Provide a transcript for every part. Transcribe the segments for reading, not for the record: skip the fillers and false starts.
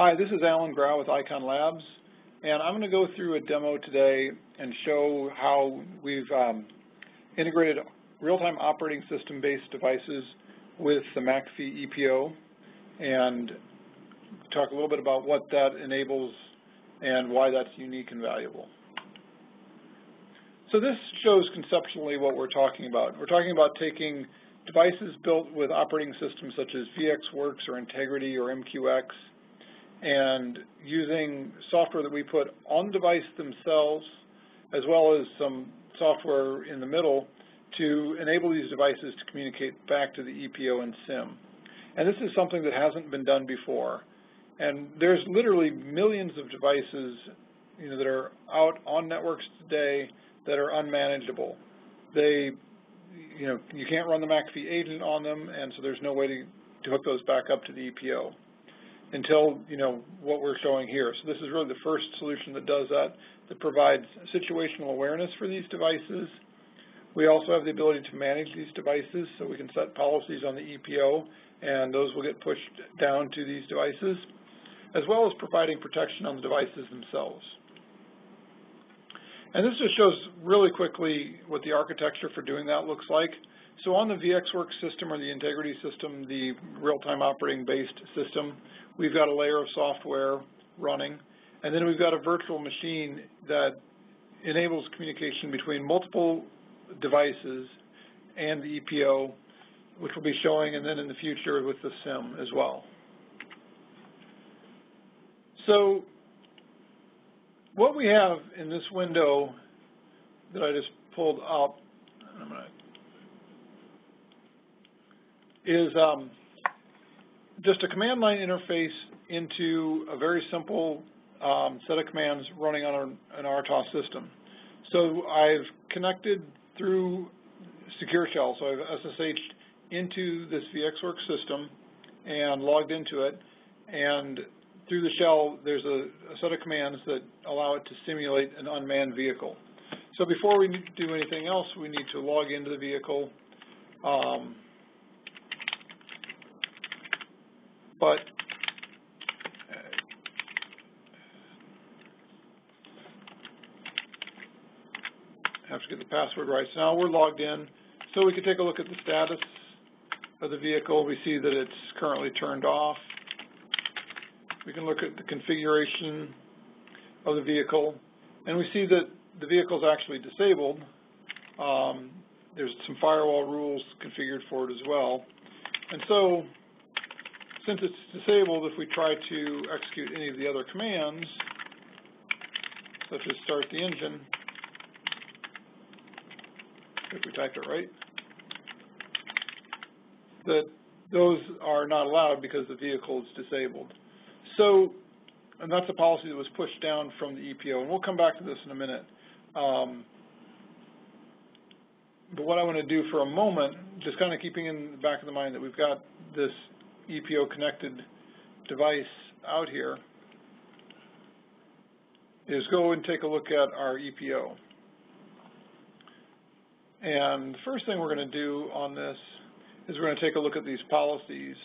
Hi, this is Alan Grau with Icon Labs, and I'm going to go through a demo today and show how we've integrated real-time operating system-based devices with the McAfee ePO, and talk a little bit about what that enables and why that's unique and valuable. So this shows conceptually what we're talking about. We're talking about taking devices built with operating systems such as VxWorks or Integrity or MQX, and using software that we put on the device themselves, as well as some software in the middle, to enable these devices to communicate back to the ePO and SIM. And this is something that hasn't been done before. And there's literally millions of devices, that are out on networks today that are unmanageable. They, you can't run the McAfee agent on them, and so there's no way to hook those back up to the ePO until, what we're showing here. So this is really the first solution that does that provides situational awareness for these devices. We also have the ability to manage these devices, so we can set policies on the ePO, and those will get pushed down to these devices, as well as providing protection on the devices themselves. And this just shows really quickly what the architecture for doing that looks like. So on the VxWorks system or the Integrity system, the real-time operating-based system, we've got a layer of software running, and then we've got a virtual machine that enables communication between multiple devices and the ePO, which we'll be showing, and then in the future with the SIM as well. So what we have in this window that I just pulled up is just a command line interface into a very simple set of commands running on an RTOS system. So I've connected through Secure Shell, so I've SSH'd into this VxWorks system and logged into it, and through the shell there's a set of commands that allow it to simulate an unmanned vehicle. So before we do anything else, we need to log into the vehicle. But I have to get the password right. So now we're logged in, so we can take a look at the status of the vehicle. We see that it's currently turned off. We can look at the configuration of the vehicle, and we see that the vehicle is actually disabled. There's some firewall rules configured for it as well. And so, since it's disabled, if we try to execute any of the other commands, such as start the engine, if we type it right, that those are not allowed because the vehicle is disabled. So, and that's a policy that was pushed down from the ePO, and we'll come back to this in a minute. But what I want to do for a moment, just kind of keeping in the back of the mind that we've got this ePO connected device out here, is go and take a look at our ePO. And the first thing we're going to do on this is we're going to take a look at these policies.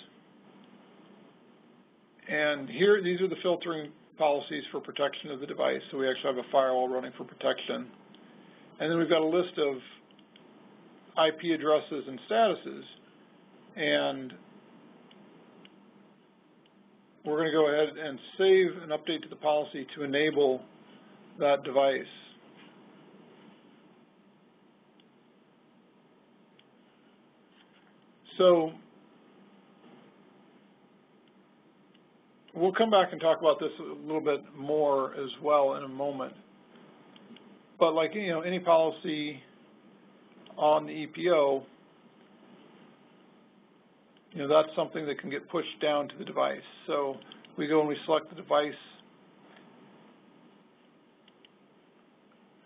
And here, these are the filtering policies for protection of the device. So we actually have a firewall running for protection. And then we've got a list of IP addresses and statuses. And we're going to go ahead and save an update to the policy to enable that device. So we'll come back and talk about this a little bit more as well in a moment. But like, any policy on the ePO, that's something that can get pushed down to the device. So we go and we select the device,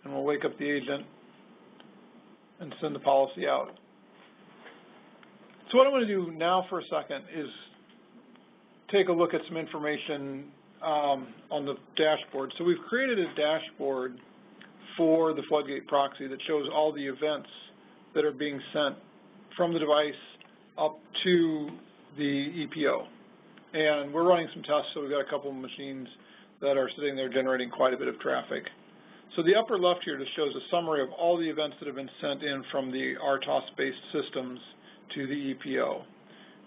and we'll wake up the agent and send the policy out. So what I'm going to do now for a second is take a look at some information on the dashboard. So we've created a dashboard for the Floodgate proxy that shows all the events that are being sent from the device up to the ePO. And we're running some tests, so we've got a couple of machines that are sitting there generating quite a bit of traffic. So the upper left here just shows a summary of all the events that have been sent in from the RTOS-based systems to the ePO.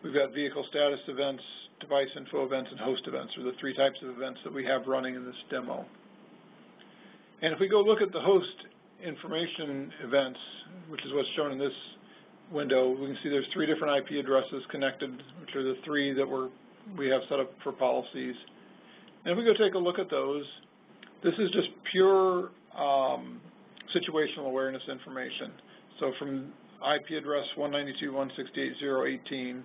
We've got vehicle status events, device info events, and host events are the three types of events that we have running in this demo. And if we go look at the host information events, which is what's shown in this window, we can see there's three different IP addresses connected, which are the three that we have set up for policies. And if we go take a look at those, this is just pure situational awareness information. So from IP address 192.168.0.18,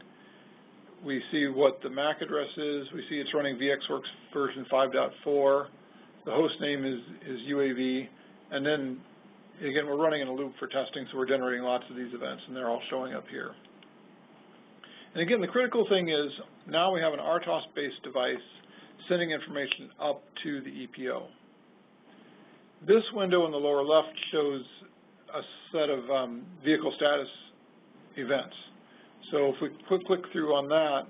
we see what the MAC address is. We see it's running VxWorks version 5.4. The host name is UAV. And then, again, we're running in a loop for testing, so we're generating lots of these events, and they're all showing up here. And again, the critical thing is now we have an RTOS-based device sending information up to the ePO. This window in the lower left shows a set of vehicle status events. So if we click through on that,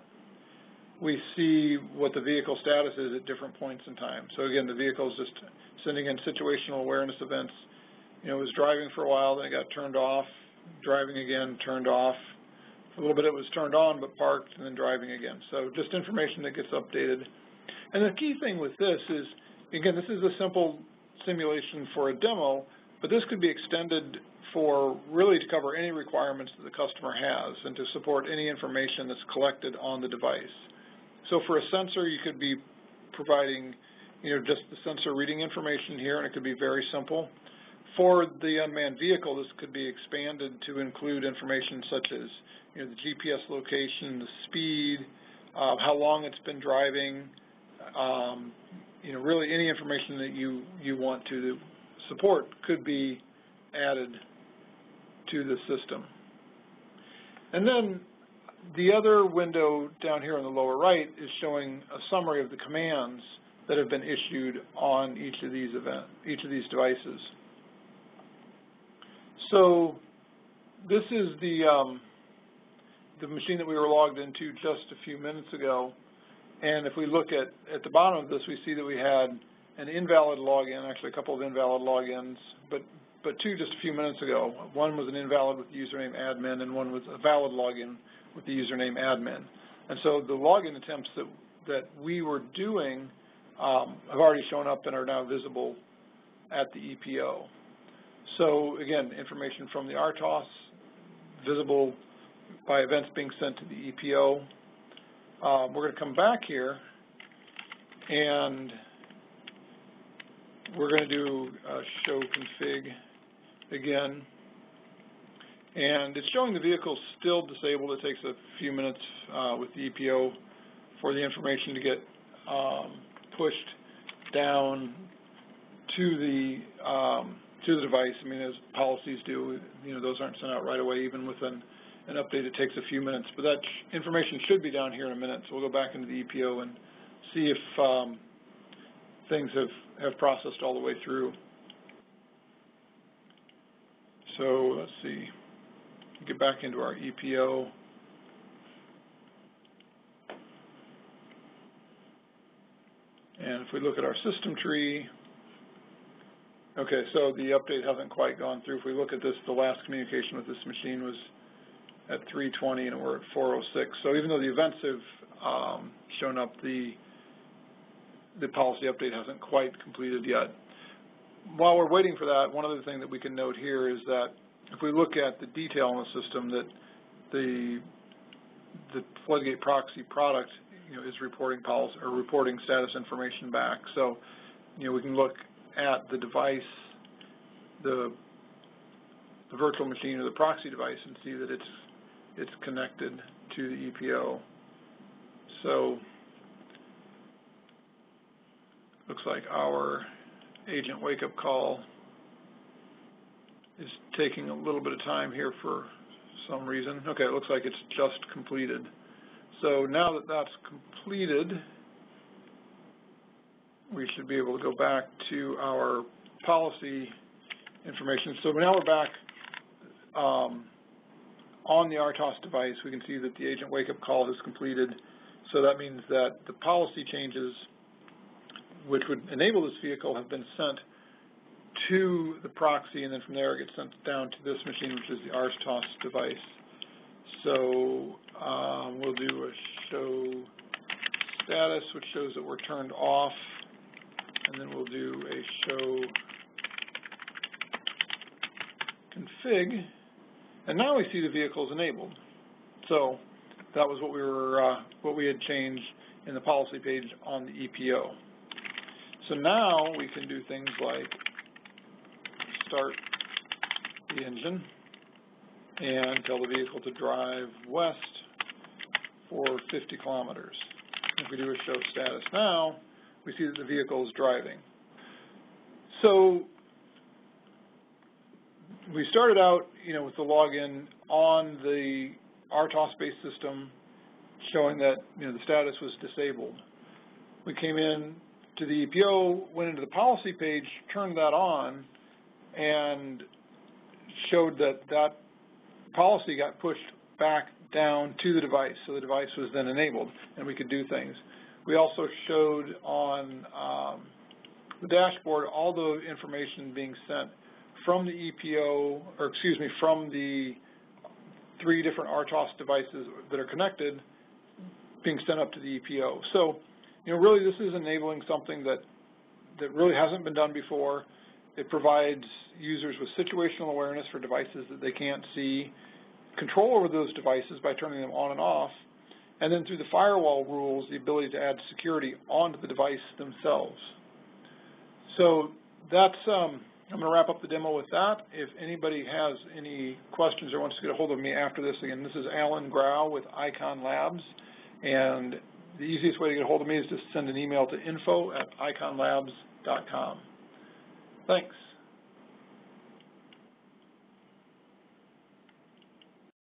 we see what the vehicle status is at different points in time. So again, the vehicle is just sending in situational awareness events. You know, it was driving for a while, then it got turned off, driving again, turned off. For a little bit it was turned on but parked, and then driving again. So just information that gets updated. And the key thing with this is, again, this is a simple simulation for a demo, but this could be extended for really to cover any requirements that the customer has and to support any information that's collected on the device. So for a sensor, you could be providing, you know, just the sensor reading information here, and it could be very simple. For the unmanned vehicle, this could be expanded to include information such as, you know, the GPS location, the speed, how long it's been driving, you know, really any information that you want to support could be added to the system. And then the other window down here on the lower right is showing a summary of the commands that have been issued on each of these devices. So this is the machine that we were logged into just a few minutes ago. And if we look at the bottom of this, we see that we had an invalid login, actually a couple of invalid logins, but two just a few minutes ago. One was an invalid with the username admin, and one was a valid login with the username admin. And so the login attempts that we were doing have already shown up and are now visible at the ePO. So again, information from the RTOS, visible by events being sent to the ePO. We're going to come back here, and we're going to do show config again. And it's showing the vehicle still disabled. It takes a few minutes with the ePO for the information to get pushed down to the device. I mean, as policies do, you know, those aren't sent out right away. Even with an update, it takes a few minutes. But that information should be down here in a minute. So we'll go back into the ePO and see if things have processed all the way through. So let's see. Get back into our ePO. And if we look at our system tree, okay, so the update hasn't quite gone through. If we look at this, the last communication with this machine was at 3:20, and we're at 4:06. So even though the events have shown up, the policy update hasn't quite completed yet. While we're waiting for that, one other thing that we can note here is that if we look at the detail in the system, that the Floodgate proxy product, you know, is reporting policy or reporting status information back. So, you know, we can look at the device, the virtual machine or the proxy device, and see that it's connected to the ePO. So looks like our agent wake-up call is taking a little bit of time here for some reason. Okay, it looks like it's just completed. So now that that's completed, we should be able to go back to our policy information. So now we're back on the RTOS device. We can see that the agent wake-up call is completed, So that means that the policy changes which would enable this vehicle have been sent to the proxy, and then from there it gets sent down to this machine, which is the RTOS device. So we'll do a show status, which shows that we're turned off, and then we'll do a show config, and now we see the vehicle is enabled. So that was what we had changed in the policy page on the ePO. So now we can do things like start the engine and tell the vehicle to drive west for 50 kilometers. If we do a show status now, we see that the vehicle is driving. So we started out, with the login on the RTOS-based system, showing that the status was disabled. We came in to the ePO, went into the policy page, turned that on, and showed that that policy got pushed back down to the device, so the device was then enabled, and we could do things. We also showed on the dashboard all the information being sent from the ePO, or excuse me, from the 3 different RTOS devices that are connected, being sent up to the ePO. So, really this is enabling something that really hasn't been done before. It provides users with situational awareness for devices that they can't see, control over those devices by turning them on and off, and then through the firewall rules, the ability to add security onto the device themselves. So that's, I'm going to wrap up the demo with that. If anybody has any questions or wants to get a hold of me after this, again, this is Alan Grau with Icon Labs, and the easiest way to get a hold of me is just send an email to info@iconlabs.com. Thanks.